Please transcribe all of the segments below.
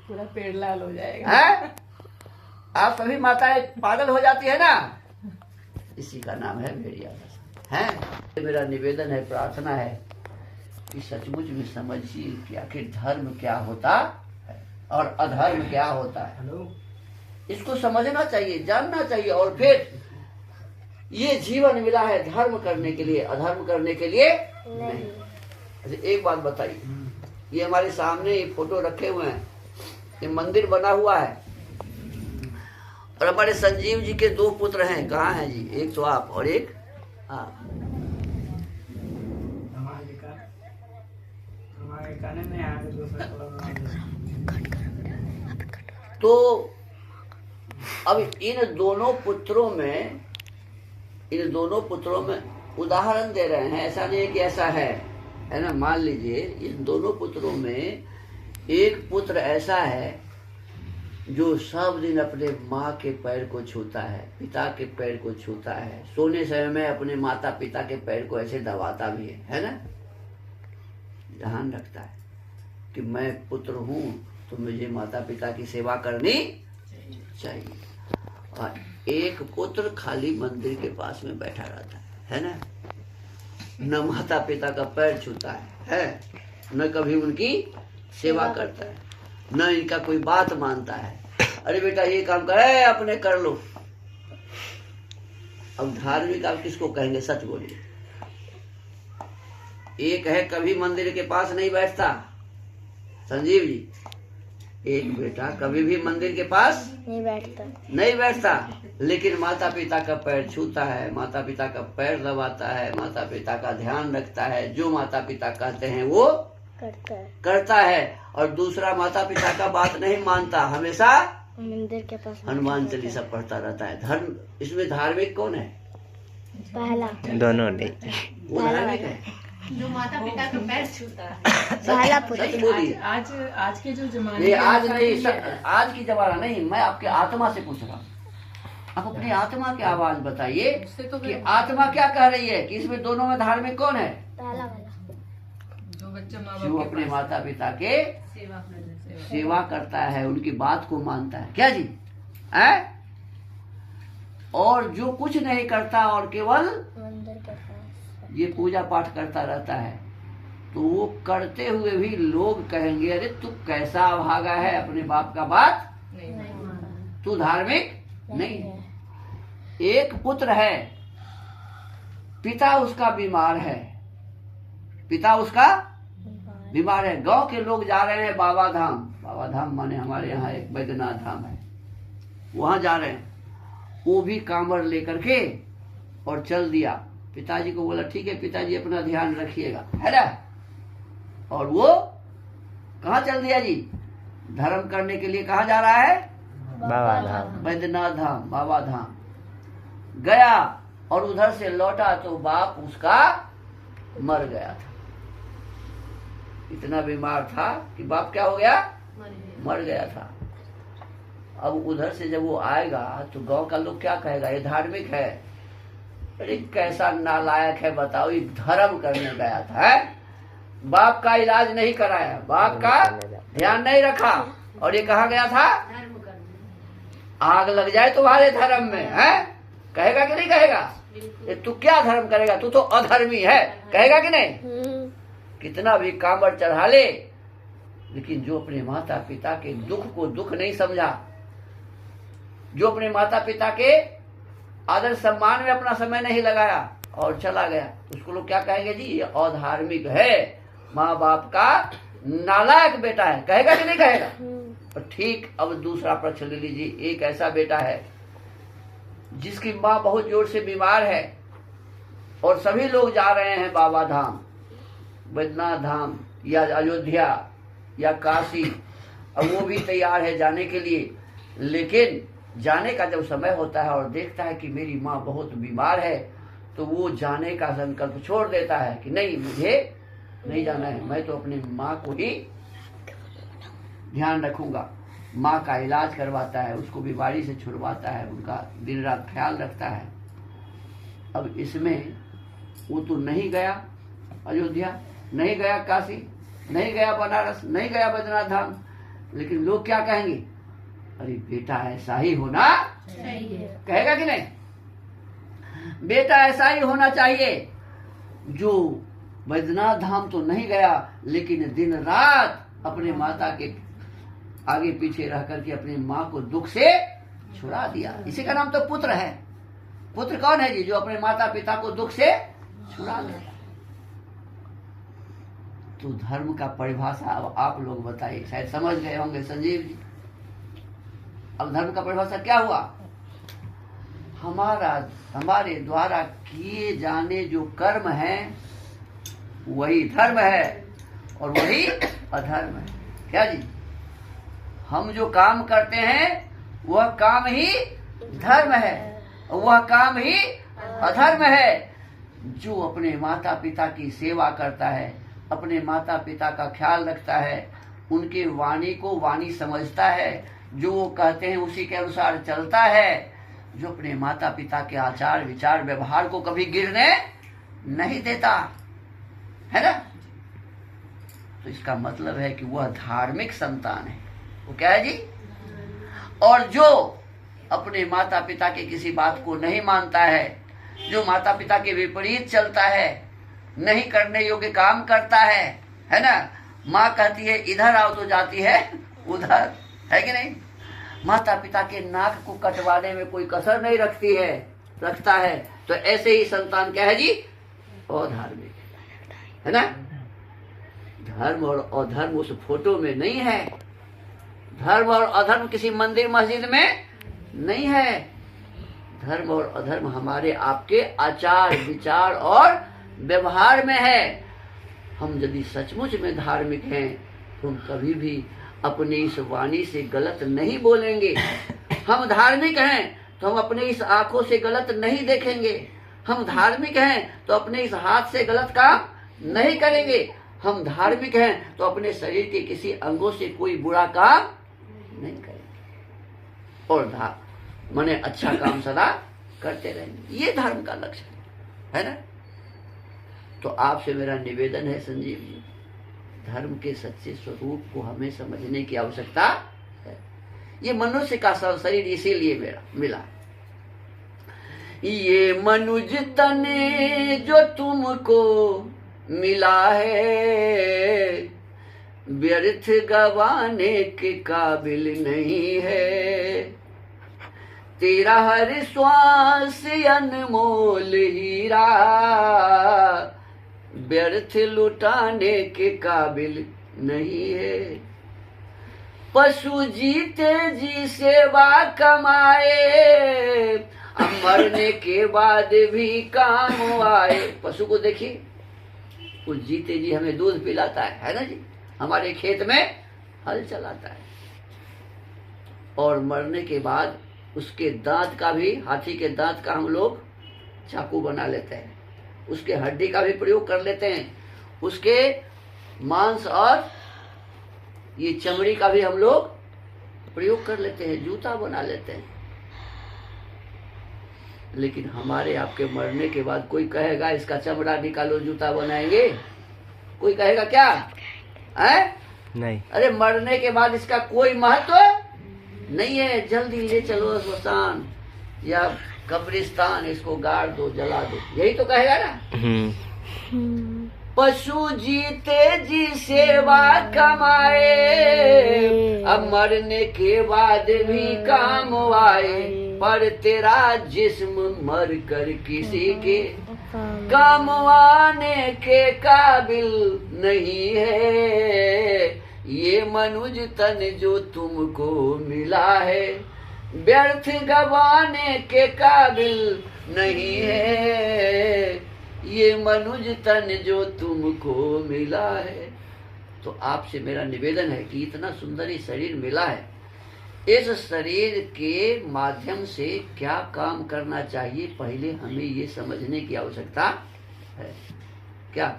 पूरा पेड़ लाल हो जाएगा। है? आप सभी माताएं पागल हो जाती है ना, इसी का नाम है भेड़िया दशा। है मेरा निवेदन है, प्रार्थना है कि सचमुच में समझिए कि आखिर धर्म क्या होता है और अधर्म क्या होता है। इसको समझना चाहिए, जानना चाहिए। और फिर ये जीवन मिला है धर्म करने के लिए, अधर्म करने के लिए नहीं। अच्छा एक बात बताइए, ये हमारे सामने ये फोटो रखे हुए हैं, ये मंदिर बना हुआ है और हमारे संजीव जी के 2 पुत्र हैं। कहाँ हैं जी? एक तो आप और एक आप। तो अब इन दोनों पुत्रों में उदाहरण दे रहे हैं, ऐसा नहीं है कि ऐसा है ना। मान लीजिए इन दोनों पुत्रों में एक पुत्र ऐसा है जो सब दिन अपने माँ के पैर को छूता है, पिता के पैर को छूता है, सोने समय में अपने माता पिता के पैर को ऐसे दबाता भी है ना। ध्यान रखता है कि मैं पुत्र हूँ तो मुझे माता पिता की सेवा करनी चाहिए। और एक पुत्र खाली मंदिर के पास में बैठा रहता है ना, न माता पिता का पैर छूता है, न कभी उनकी सेवा करता है, न इनका कोई बात मानता है। अरे बेटा ये काम करे, अपने कर लो। अब धार्मिक आप किसको कहेंगे? सच बोलिए। एक है कभी मंदिर के पास नहीं बैठता, संजीव जी। एक बेटा कभी भी मंदिर के पास नहीं बैठता, लेकिन माता पिता का पैर छूता है, माता पिता का पैर दबाता है, माता पिता का ध्यान रखता है, जो माता पिता कहते हैं वो करता है। और दूसरा माता पिता का बात नहीं मानता, हमेशा मंदिर के पास हनुमान चालीसा पढ़ता रहता है। धर्म इसमें धार्मिक कौन है? पहला दोनों नहीं। वो धार्मिक है जो माता पिता का पैर छूता है। पहला सच बोलिए। आज के जो जमाने नहीं, आज नहीं, आज की जमाना नहीं, मैं आपके आत्मा से पूछ रहा हूँ। आप अपनी आत्मा की आवाज बताइए कि आत्मा क्या कह रही है कि इसमें दोनों में धार्मिक कौन है? पहला वाला जो बच्चा माँ जो बाप अपने के माता पिता के सेवा करता है, उनकी बात को मानता है। क्या जी? है? और जो कुछ नहीं करता और केवल मंदिर के पास ये पूजा पाठ करता रहता है, तो वो करते हुए भी लोग कहेंगे अरे तू कैसा भागा है, अपने बाप का बात नहीं। तू धार्मिक नहीं है। एक पुत्र है, पिता उसका बीमार है, पिता उसका बीमार है। गांव के लोग जा रहे हैं बाबा धाम, बाबा धाम माने हमारे यहाँ एक बैद्यनाथ धाम है, वहां जा रहे हैं। वो भी कांवर लेकर के और चल दिया। पिताजी को बोला ठीक है पिताजी अपना ध्यान रखिएगा, है ना। और वो कहाँ चल दिया जी? धर्म करने के लिए कहाँ जा रहा है? बाबा धाम। बैद्यनाथ धाम, बाबा धाम गया और उधर से लौटा तो बाप उसका मर गया था। इतना बीमार था कि बाप क्या हो गया? मर गया था। अब उधर से जब वो आएगा तो गांव का लोग क्या कहेगा? ये धार्मिक है। अरे कैसा नालायक है बताओ, ये धर्म करने गया था है? बाप का इलाज नहीं कराया, बाप का ध्यान नहीं रखा, और ये कहाँ गया था? आग लग जाए तुम्हारे धर्म में, है? कहेगा कि नहीं कहेगा? तू क्या धर्म करेगा, तू तो अधर्मी है, कहेगा कि नहीं? कितना भी कांवर चढ़ा ले, लेकिन जो अपने माता पिता के दुख को दुख नहीं समझा, जो अपने माता पिता के आदर सम्मान में अपना समय नहीं लगाया और चला गया, उसको लोग क्या कहेंगे जी? ये अधार्मिक है, माँ बाप का नालायक बेटा है, कहेगा कि नहीं कहेगा? और ठीक अब दूसरा पक्ष ले लीजिए। एक ऐसा बेटा है जिसकी माँ बहुत जोर से बीमार है और सभी लोग जा रहे हैं बाबा धाम, बैद्यनाथ धाम या अयोध्या या काशी, अब वो भी तैयार है जाने के लिए। लेकिन जाने का जब समय होता है और देखता है कि मेरी माँ बहुत बीमार है, तो वो जाने का संकल्प छोड़ देता है कि नहीं, मुझे नहीं जाना है, मैं तो अपनी माँ को ही ध्यान रखूंगा। माँ का इलाज करवाता है, उसको बीमारी से छुड़वाता है, उनका दिन रात ख्याल रखता है। अब इसमें वो तो नहीं गया अयोध्या, नहीं गया काशी, नहीं गया बनारस, नहीं गया बैद्यनाथ धाम, लेकिन लोग क्या कहेंगे, अरे बेटा ऐसा ही होना चाहिए। कहेगा कि नहीं, बेटा ऐसा ही होना चाहिए जो बैद्यनाथ धाम तो नहीं गया लेकिन दिन रात अपने माता के आगे पीछे रह करके अपनी माँ को दुख से छुड़ा दिया। इसी का नाम तो पुत्र है। पुत्र कौन है जी, जो अपने माता पिता को दुख से छुड़ा दिया। तो धर्म का परिभाषा अब आप लोग बताइए, शायद समझ गए होंगे संजीव जी। अब धर्म का परिभाषा क्या हुआ, हमारे द्वारा किए जाने जो कर्म है वही धर्म है और वही अधर्म है। क्या जी, हम जो काम करते हैं वह काम ही धर्म है और वह काम ही अधर्म है। जो अपने माता पिता की सेवा करता है, अपने माता पिता का ख्याल रखता है, उनके वाणी को वाणी समझता है, जो वो कहते हैं उसी के अनुसार चलता है, जो अपने माता पिता के आचार विचार व्यवहार को कभी गिरने नहीं देता है ना, तो इसका मतलब है कि वह धार्मिक संतान है। वो क्या है जी, और जो अपने माता पिता के किसी बात को नहीं मानता है, जो माता पिता के विपरीत चलता है, नहीं करने योग्य काम करता है ना, माँ कहती है इधर आओ तो जाती है उधर, है कि नहीं, माता पिता के नाक को कटवाने में कोई कसर नहीं रखता है, तो ऐसे ही संतान क्या है जी, अधार्मिक है ना। धर्म और अधर्म उस फोटो में नहीं है, धर्म और अधर्म किसी मंदिर मस्जिद में नहीं है। धर्म और अधर्म हमारे आपके आचार विचार और व्यवहार में है। हम यदि सचमुच में धार्मिक हैं तो हम कभी भी अपनी इस वाणी से गलत नहीं बोलेंगे। हम धार्मिक हैं तो हम अपने इस आंखों से गलत नहीं देखेंगे। हम धार्मिक हैं तो अपने इस हाथ से गलत काम नहीं करेंगे। हम धार्मिक हैं तो अपने शरीर के किसी अंगों से कोई बुरा काम नहीं करेंगे और माने अच्छा काम सदा करते रहेंगे। ये धर्म का लक्ष्य है ना। तो आपसे मेरा निवेदन है संजीव जी, धर्म के सच्चे स्वरूप को हमें समझने की आवश्यकता है। ये मनुष्य का शरीर इसीलिए मेरा मिला, ये मनुज तन जो तुमको मिला है व्यर्थ गवाने के काबिल नहीं है। तेरा हर श्वास अनमोल हीरा व्यर्थ लुटाने के काबिल नहीं है। पशु जीते जी सेवा कमाए अब मरने के बाद भी काम आए। पशु को देखिए, वो जीते जी हमें दूध पिलाता है ना जी, हमारे खेत में हल चलाता है, और मरने के बाद उसके दांत का भी, हाथी के दांत का हम लोग चाकू बना लेते हैं, उसके हड्डी का भी प्रयोग कर लेते हैं, उसके मांस और ये चमड़ी का भी हम लोग प्रयोग कर लेते हैं, जूता बना लेते हैं। लेकिन हमारे आपके मरने के बाद कोई कहेगा इसका चमड़ा निकालो जूता बनाएंगे? कोई कहेगा क्या है? नहीं। अरे मरने के बाद इसका कोई महत्व नहीं है, जल्दी ले चलो श्मशान या कब्रिस्तान, इसको गाड़ दो, जला दो, यही तो कहेगा ना। पशु जीते जी सेवा कमाए अब मरने के बाद भी काम आए, पर तेरा जिस्म मर कर किसी के काम आने के काबिल नहीं है। ये मनुज तन जो तुमको मिला है व्यर्थ गवाने के काबिल नहीं है। ये मनुज तन जो तुमको मिला है। तो आपसे मेरा निवेदन है कि इतना सुंदर ही शरीर मिला है, इस शरीर के माध्यम से क्या काम करना चाहिए पहले हमें ये समझने की आवश्यकता है क्या,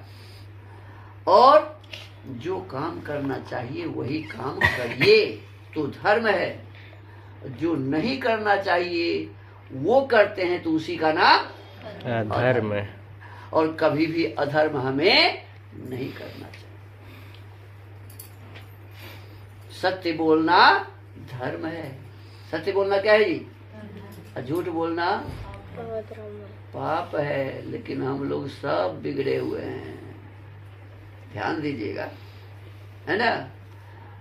और जो काम करना चाहिए वही काम करिए तो धर्म है, जो नहीं करना चाहिए वो करते हैं तो उसी का नाम धर्म है, और कभी भी अधर्म हमें नहीं करना चाहिए। सत्य बोलना धर्म है। सत्य बोलना क्या है जी? और झूठ बोलना पाप है। लेकिन हम लोग सब बिगड़े हुए हैं, ध्यान दीजिएगा, है ना।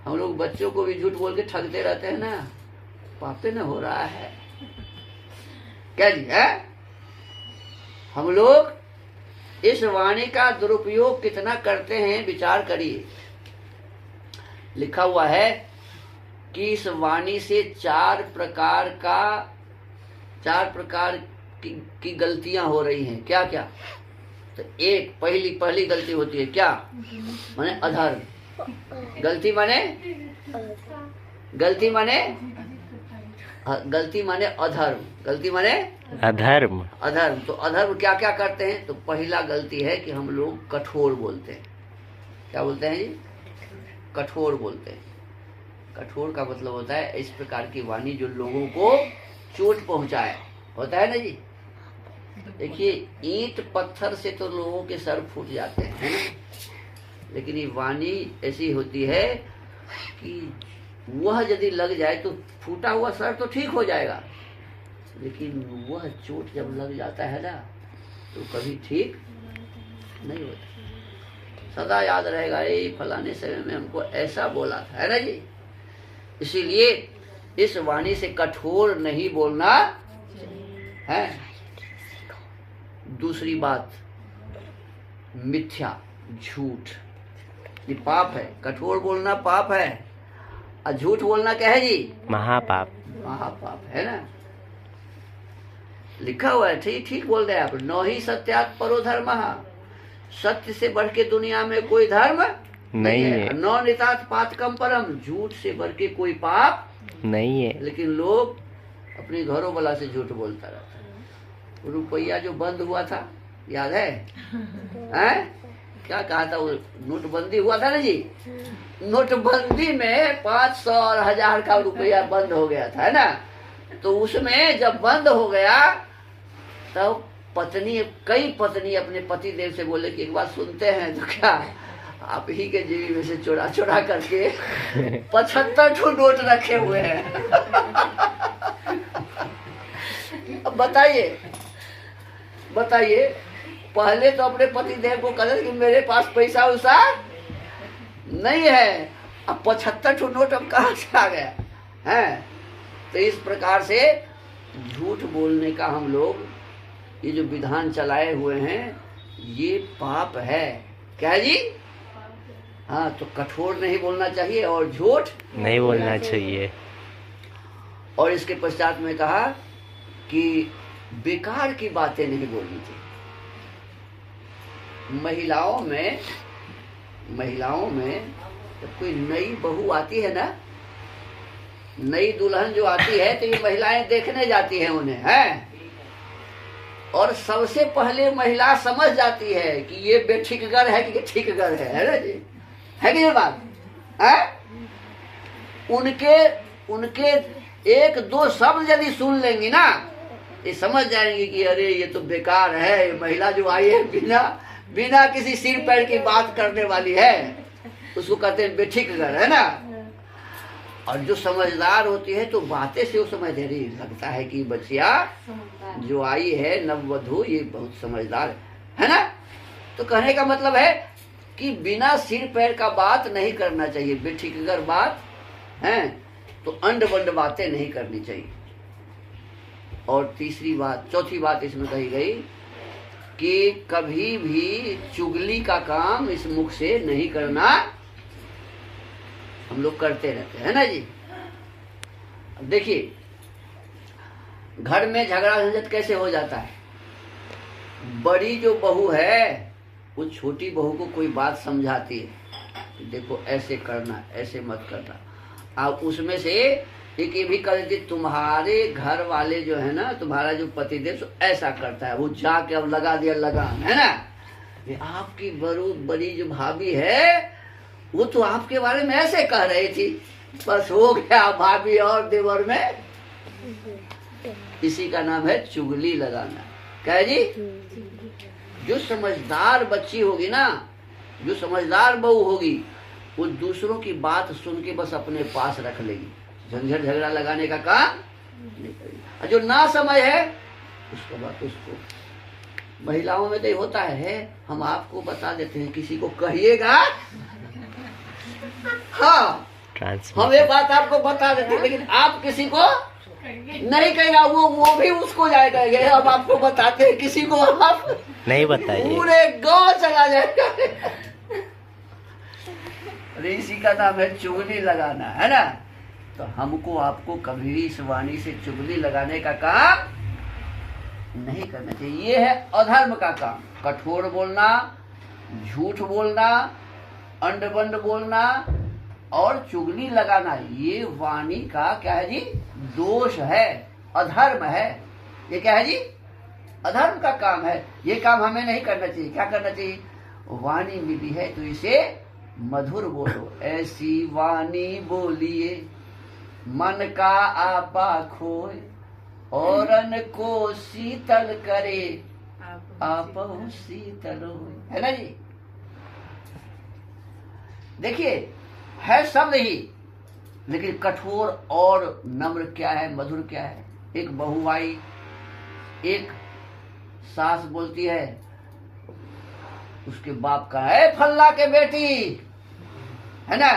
हम लोग बच्चों को भी झूठ बोल के ठगते रहते हैं ना, पापे न हो रहा है क्या जी? है हम लोग इस वाणी का दुरुपयोग कितना करते हैं, विचार करिए। लिखा हुआ है कि इस वाणी से चार प्रकार की गलतियां हो रही हैं। क्या क्या? तो एक पहली गलती होती है क्या? माने अधर्म। गलती माने अधर्म। गलती माने अधर्म। अधर्म। तो अधर्म क्या क्या करते हैं? तो पहला गलती है कि हम लोग कठोर बोलते हैं। क्या बोलते हैं जी? कठोर बोलते हैं। कठोर का मतलब होता है इस प्रकार की वाणी जो लोगों को चोट पहुंचाए, होता है ना जी। देखिए, ईंट पत्थर से तो लोगों के सर फूट जाते हैं, है ना। लेकिन ये वाणी ऐसी होती है कि वह यदि लग जाए तो फूटा हुआ सर तो ठीक हो जाएगा, लेकिन वह चोट जब लग जाता है ना तो कभी ठीक नहीं होता। सदा याद रहेगा, ये फलाने समय में हमको ऐसा बोला था, है ना जी। इसीलिए इस वाणी से कठोर नहीं बोलना है। दूसरी बात, मिथ्या, झूठ, ये पाप है। कठोर बोलना पाप है और झूठ बोलना क्या है जी? महापाप। महापाप है ना। लिखा हुआ है, ठीक बोल रहे हैं आप। न ही सत्यात् परो धर्मः, सत्य से बढ़ के दुनिया में कोई धर्म नहीं है। न नितात् पातकम परम, झूठ से बढ़ के कोई पाप नहीं है। लेकिन लोग अपने घरों वाला से झूठ बोलता रहता है। रुपया जो बंद हुआ था, याद है? क्या कहा था? वो नोटबंदी हुआ था ना जी। नोटबंदी में 500 और 1000 का रुपया बंद हो गया था, है ना। तो उसमें जब बंद हो गया तब कई पत्नी अपने पति देव से बोले कि एक बात सुनते हैं तो क्या आप ही के जेबी में से चुरा करके 75 नोट रखे हुए हैं। अब बताइए, पहले तो अपने पति देव को कहते कि मेरे पास पैसा उसा नहीं है, अब 75 नोट अब कहाँ से आ गया है। तो इस प्रकार से झूठ बोलने का हम लोग ये जो विधान चलाए हुए हैं ये पाप है। क्या है जी? हाँ, तो कठोर नहीं बोलना चाहिए और झूठ नहीं बोलना चाहिए। और इसके पश्चात में कहा कि बेकार की बातें नहीं बोलनी चाहिए। महिलाओं में जब कोई नई बहू आती है ना, नई दुल्हन जो आती है तो ये महिलाएं देखने जाती हैं उन्हें, है। और सबसे पहले महिला समझ जाती है कि ये बेठीकगर है कि ठीकगर है ना जी, है कि ये बात है। उनके एक दो शब्द यदि सुन लेंगी ना, ये समझ जाएंगी कि अरे ये तो बेकार है, ये महिला जो आई है बिना किसी सिर पैर की बात करने वाली है, उसको कहते हैं बेठीकगर, है ना। और जो समझदार होती है तो बातें से वो समझ दे रही, लगता है कि बच्चिया जो आई है नववधु ये बहुत समझदार है ना। तो कहने का मतलब है कि बिना सिर पैर का बात नहीं करना चाहिए, बेठीकगर बात है तो अंड बंड बातें नहीं करनी चाहिए। और चौथी बात इसमें कही गई कि कभी भी चुगली का काम इस मुख से नहीं करना। हम लोग करते रहते हैं ना जी। अब देखिए, घर में झगड़ा झंझट कैसे हो जाता है। बड़ी जो बहू है वो छोटी बहू को कोई बात समझाती है कि देखो ऐसे करना, ऐसे मत करना। आप उसमें से एक ये भी कर देती, तुम्हारे घर वाले जो है ना, तुम्हारा जो पतिदेव तो ऐसा करता है, वो जाके अब लगा दिया लगाम, है ना। ये आपकी बड़ी जो भाभी है वो तो आपके बारे में ऐसे कह रही थी, बस हो गया भाभी और देवर में। इसी का नाम है चुगली लगाना। क्या जी? जो समझदार बच्ची होगी ना, जो समझदार बहू होगी, वो दूसरों की बात सुन के बस अपने पास रख लेगी, झंझट झगड़ा लगाने का काम नहीं करेगी। और जो ना समय है उसके बाद उसको, महिलाओं में तो ये होता है, हम आपको बता देते हैं, किसी को कहिएगा, हाँ हम ये बात आपको बता देते हैं, लेकिन आप किसी को नहीं कहेगा, वो भी उसको जाएगा। ये हम आपको बताते हैं, किसी को आप नहीं बताइए, पूरे गांव चला जाएगा। अरे इसी का नाम है चुगली लगाना, है ना। तो हमको आपको कभी भी इस वाणी से चुगली लगाने का काम नहीं करना चाहिए। ये है अधर्म का काम, कठोर बोलना, झूठ बोलना, अंड-बंड बोलना और चुगली लगाना, ये वाणी का क्या है जी, दोष है, अधर्म है। ये क्या है जी, अधर्म का काम है। ये काम हमें नहीं करना चाहिए। क्या करना चाहिए, वाणी मिली है तो इसे मधुर बोलो, ऐसी वाणी बोलिए मन का आपा खोए, औरन को शीतल करे आप शीतल होए, है ना जी। देखिए है शब्द ही, लेकिन कठोर और नम्र क्या है, मधुर क्या है। एक बहू आई, एक सास बोलती है उसके बाप का, है फल्ला के बेटी, है ना,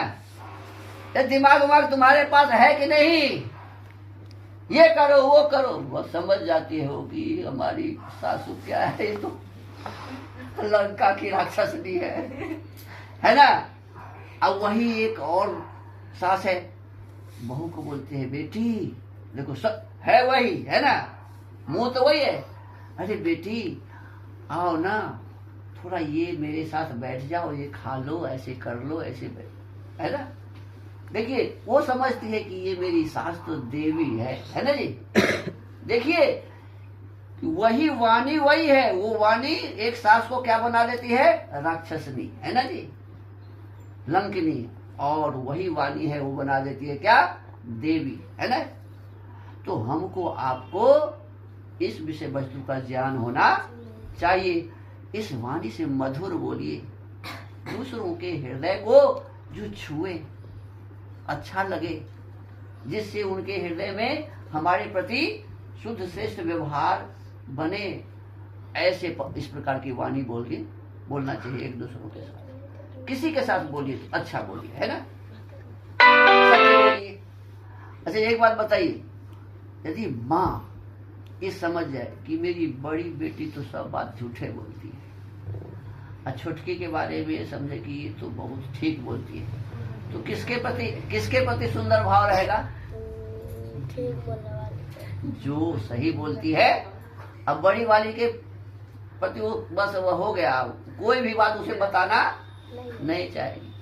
ये दिमाग उमाग तुम्हारे पास है कि नहीं, ये करो वो करो। वो समझ जाती है कि हमारी सासू क्या है, ये तो लंका की राक्षसनी है ना। अब वही एक और सास है, बहू को बोलते हैं बेटी, देखो सब है वही, है ना, मुंह तो वही है, अरे बेटी आओ ना, थोड़ा ये मेरे साथ बैठ जाओ, ये खा लो, ऐसे कर लो, ऐसे, है ना। देखिए वो समझती है कि ये मेरी सास तो देवी है ना जी। देखिए वही वाणी वही है, वो वाणी एक सास को क्या बना देती है, राक्षसनी, है ना जी, लंकिनी, और वही वाणी है वो बना देती है क्या, देवी, है ना। तो हमको आपको इस विषय वस्तु का ज्ञान होना चाहिए। इस वाणी से मधुर बोलिए, दूसरों के हृदय को जो छुए, अच्छा लगे, जिससे उनके हृदय में हमारे प्रति शुद्ध श्रेष्ठ व्यवहार बने, ऐसे इस प्रकार की वाणी बोलना चाहिए एक दूसरों के साथ। किसी के साथ बोलिए तो अच्छा बोलिए, है ना, सत्य बोलिए। अच्छा एक बात बताइए, यदि माँ ये समझ जाए कि मेरी बड़ी बेटी तो सब बात झूठे बोलती है, और छुटकी के बारे में ये समझे कि ये तो बहुत ठीक बोलती है, तो किसके प्रति सुंदर भाव रहेगा, ठीक बोलने वाली, जो सही बोलती है। अब बड़ी वाली के प्रति वो बस वो हो गया, कोई भी बात उसे बताना नहीं चाहेगी,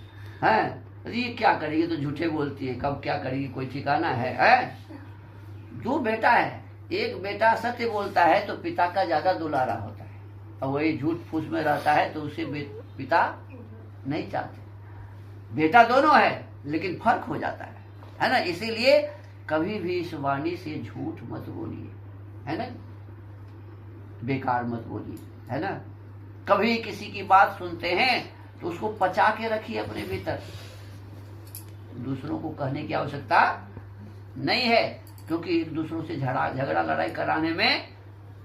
हैं, ये क्या करेगी, तो झूठे बोलती है, कब क्या करेगी कोई ठिकाना है। जो बेटा है, एक बेटा सत्य बोलता है तो पिता का ज्यादा दुलारा होता है, और वही झूठ फूस में रहता है तो उसे पिता नहीं चाहते। बेटा दोनों है लेकिन फर्क हो जाता है ना। इसीलिए कभी भी इस वाणी से झूठ मत बोलिए, है ना, बेकार मत बोलिए, है ना। कभी किसी की बात सुनते हैं तो उसको पचा के रखिए अपने भीतर, दूसरों को कहने की आवश्यकता नहीं है, क्योंकि एक दूसरों से झगड़ा लड़ाई कराने में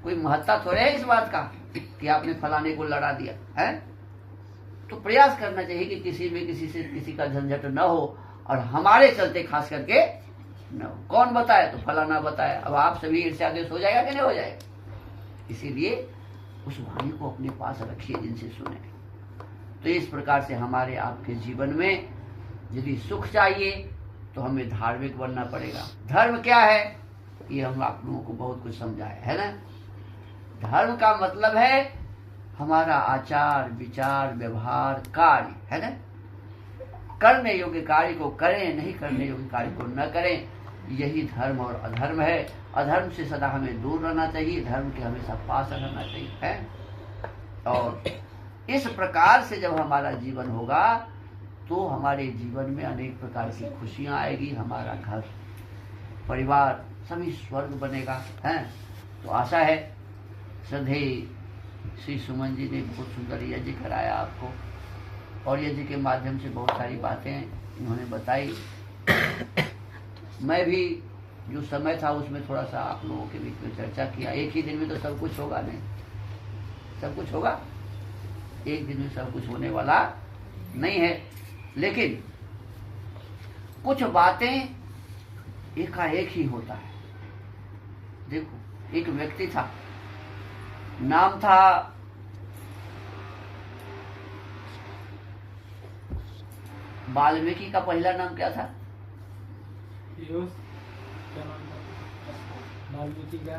कोई महत्ता थोड़े है इस बात का कि आपने फलाने को लड़ा दिया है। तो प्रयास करना चाहिए कि किसी का झंझट न हो, और हमारे चलते खास करके न हो। कौन बताए, तो फलाना बताया, अब आप सभी ईर्ष्यादेश हो जाएगा कि नहीं हो जाएगा। इसीलिए उस वाणी को अपने पास रखिए जिनसे सुने। तो इस प्रकार से हमारे आपके जीवन में यदि सुख चाहिए तो हमें धार्मिक बनना पड़ेगा। धर्म क्या है, ये हम आप लोगों को बहुत कुछ समझाए, है ना। धर्म का मतलब है हमारा आचार विचार व्यवहार कार्य, है ना। करने योग्य कार्य को करें, नहीं करने योग्य कार्य को न करें, यही धर्म और अधर्म है। अधर्म से सदा हमें दूर रहना चाहिए, धर्म के हमेशा पास रहना चाहिए, है। और इस प्रकार से जब हमारा जीवन होगा तो हमारे जीवन में अनेक प्रकार की खुशियां आएगी, हमारा घर परिवार सभी स्वर्ग बनेगा, है। तो आशा है श्रद्धेय श्री सुमन जी ने बहुत सुंदर यज्ञ कराया आपको, और ये जी के माध्यम से बहुत सारी बातें इन्होंने बताई। मैं भी जो समय था उसमें थोड़ा सा आप लोगों के बीच में चर्चा किया। एक ही दिन में तो सब कुछ होगा नहीं, सब कुछ होगा एक दिन में सब कुछ होने वाला नहीं है, लेकिन कुछ बातें एकाएक ही होता है। देखो, एक व्यक्ति था, नाम था वाल्मीकि का पहला नाम क्या था? वाल्मीकि का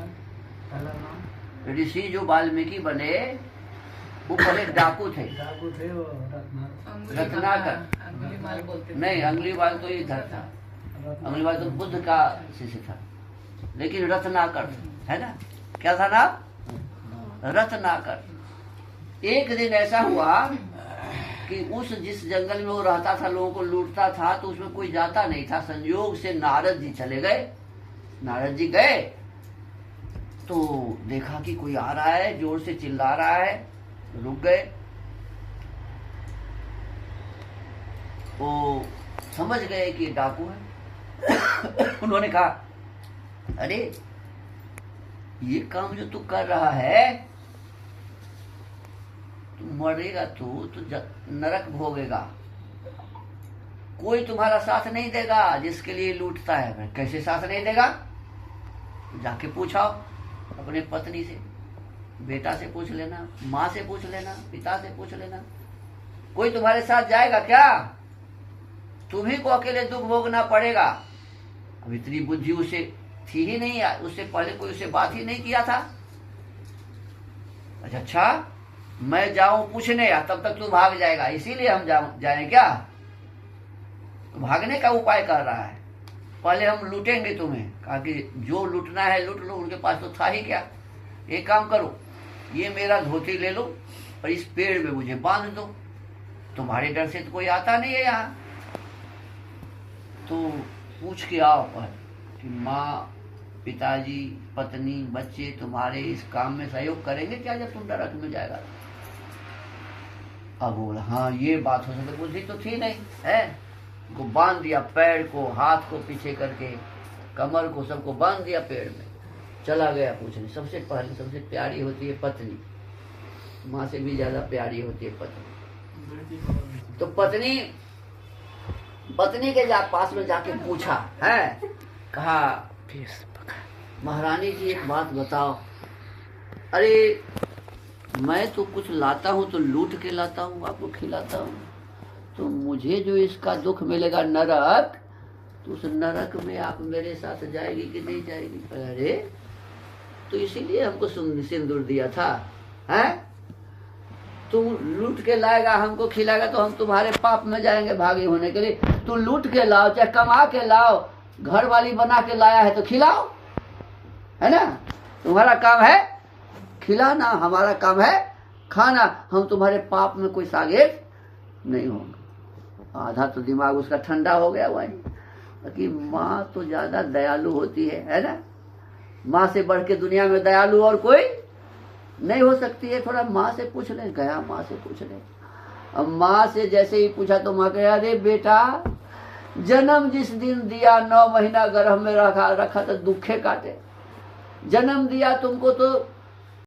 पहला नाम, ऋषि जो वाल्मीकि बने वो पहले डाकू थे। डाकू थे वो रत्नाकर। अंगुलीमाल बोलते थे। नहीं, अंगुलीमाल तो इधर था, अंगुलीमाल तो बुद्ध का शिष्य था, लेकिन रत्नाकर है ना, क्या था नाम? रत्नाकर। एक दिन ऐसा हुआ कि उस जिस जंगल में वो रहता था, लोगों को लूटता था, तो उसमें कोई जाता नहीं था। संयोग से नारद जी चले गए। नारद जी गए तो देखा कि कोई आ रहा है, जोर से चिल्ला रहा है, रुक गए। वो समझ गए कि डाकू है। उन्होंने कहा, अरे ये काम जो तू कर रहा है, तू मरेगा, तू नरक भोगेगा, कोई तुम्हारा साथ नहीं देगा जिसके लिए लूटता है। कैसे साथ नहीं देगा? जाके पूछाओ अपने पत्नी से, बेटा से पूछ लेना, माँ से पूछ लेना, पिता से पूछ लेना, कोई तुम्हारे साथ जाएगा क्या? तुम्ही को अकेले दुख भोगना पड़ेगा। अब इतनी बुद्धि उसे थी ही नहीं, उससे पहले कोई उसे बात ही नहीं किया था। अच्छा, मैं जाऊं पूछने, या तब तक तू भाग जाएगा, इसीलिए हम जाएं क्या? तो भागने का उपाय कर रहा है, पहले हम लूटेंगे तुम्हें। कहा कि जो लूटना है लूट लो, उनके पास तो था ही क्या। एक काम करो, ये मेरा धोती ले लो और इस पेड़ में मुझे बांध दो, तुम्हारे डर से तो कोई आता नहीं है यहाँ। तो पूछ के आओ कि माँ, पिताजी, पत्नी, बच्चे तुम्हारे इस काम में सहयोग करेंगे क्या जब तुम नरक में जाएगा? अब बोला, हाँ ये बात हो सकती, बुद्धि तो थी नहीं है। को बांध दिया, पैर को, हाथ को पीछे करके, कमर को, सबको बांध दिया पेड़ में। चला गया पूछने। सबसे पहले सबसे प्यारी होती है पत्नी, माँ से भी ज्यादा प्यारी होती है पत्नी। तो पत्नी के पास में जाके पूछा है, कहा, महारानी जी एक बात बताओ, अरे मैं तो कुछ लाता हूँ तो लूट के लाता हूँ, आपको खिलाता हूँ, तो मुझे जो इसका दुख मिलेगा नरक, तो उस नरक में आप मेरे साथ जाएगी कि नहीं जाएगी? अरे तो इसीलिए हमको सिंदूर दिया था, हैं? तुम लूट के लाएगा, हमको खिलाएगा, तो हम तुम्हारे पाप में जाएंगे भागी होने के लिए। तू लूट के लाओ, चाहे कमा के लाओ, घर वाली बना के लाया है तो खिलाओ, है ना? तुम्हारा काम है खिलाना, हमारा काम है खाना। हम तुम्हारे पाप में कोई सागिर नहीं होगा। आधा तो दिमाग उसका ठंडा हो गया वही कि माँ तो ज्यादा दयालु होती है ना? माँ से बढ़ के दुनिया में दयालु और कोई नहीं हो सकती है। थोड़ा माँ से पूछ ले। गया माँ से पूछ ले। अब माँ से जैसे ही पूछा तो माँ कहे, अरे बेटा, जन्म जिस दिन दिया 9 महीना गर्भ में रखा तो दुखे काटे। जन्म दिया तुमको तो